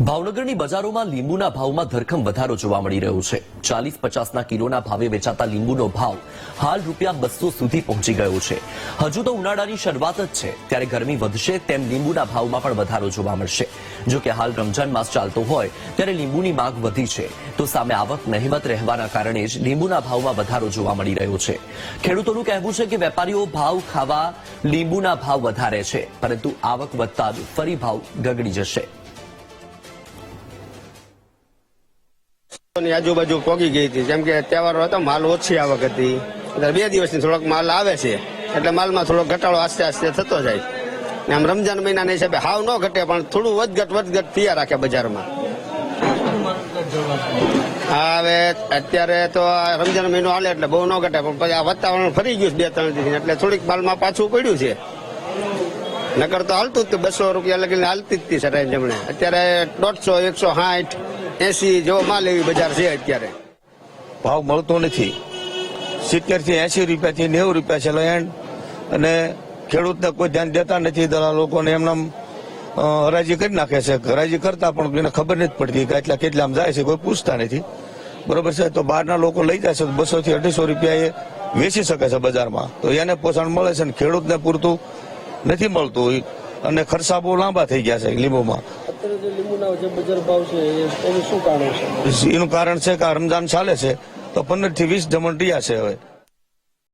ભાવનગરની બજારોમાં લીંબુના ભાવમાં ધરખમ વધારો જોવા મળી રહ્યો છે। 40-50ના કિલોના ભાવે વેચાતા લીંબુનો ભાવ હાલ ₹200 સુધી પહોંચી ગયો છે। હજુ તો ઉનાળાની શરૂઆત જ છે, ત્યારે ગરમી વધશે તેમ લીંબુના ભાવમાં પણ વધારો જોવા મળશે। જો કે હાલ રમજાન માસ ચાલતો હોય ત્યારે લીંબુની માંગ વધી છે, તો સામે આવક નહિવત રહેવાના કારણે જ લીંબુના ભાવમાં વધારો જોવા મળી રહ્યો છે। ખેડૂતોનું કહેવું છે કે વેપારીઓ ભાવ ખાવા લીંબુના ભાવ વધારે છે, પરંતુ આવક વધતા જ ફરી ભાવ ગગડી જશે। આજુબાજુ પોગી ગઈ હતી, જેમ કે તહેવારો હતો, માલ ઓછી આવક હતી, એટલે 2 દિવસથી થોડોક માલ આવે છે, એટલે માલમાં થોડો ઘટાડો આસ્તે આસ્તે થતો જાય। આમ રમજાન મહિનાના હિસાબે હાવ ન ઘટે, પણ થોડું વધઘટ થયા રાખે બજારમાં। હા, હવે અત્યારે તો રમજાન મહિનો હાલે એટલે બહુ ન ઘટે, પણ પછી આ વાતાવરણ ફરી ગયું 2-3 દિવસ, એટલે થોડીક માલમાં પાછું પડ્યું છે। નકર તો હાલતું જ ₹200 લગીને હાલતી જ હતી સર જમણે। અત્યારે 150, 160, 80 જેવો માલ એવી બજાર છે અત્યારે। ભાવ મળતો નથી। 70 થી 80 રૂપિયાથી 90 રૂપિયા છે લેન્ડ, અને ખેડૂતને કોઈ ધ્યાન દેતા નથી। દલાલોકોને એમને હરાજી કરી નાખે છે, હરાજી કરતા પણ એને ખબર નથી પડતી કે કેટલામાં જાય છે, કોઈ પૂછતા નથી, બરોબર છે। તો બહારના લોકો લઈ જાય છે, 200 થી 250 રૂપિયા એ વેચી શકે છે બજારમાં, તો એને પોષણ મળે છે, અને ખેડૂતને પૂરતું નથી મળતું, અને ખર્ચા બહુ લાંબા થઈ ગયા છે લીંબુમાં। એનું કારણ છે કે રમજાન ચાલે છે, તો 15 થી 20 જમણ રહ્યા છે હવે।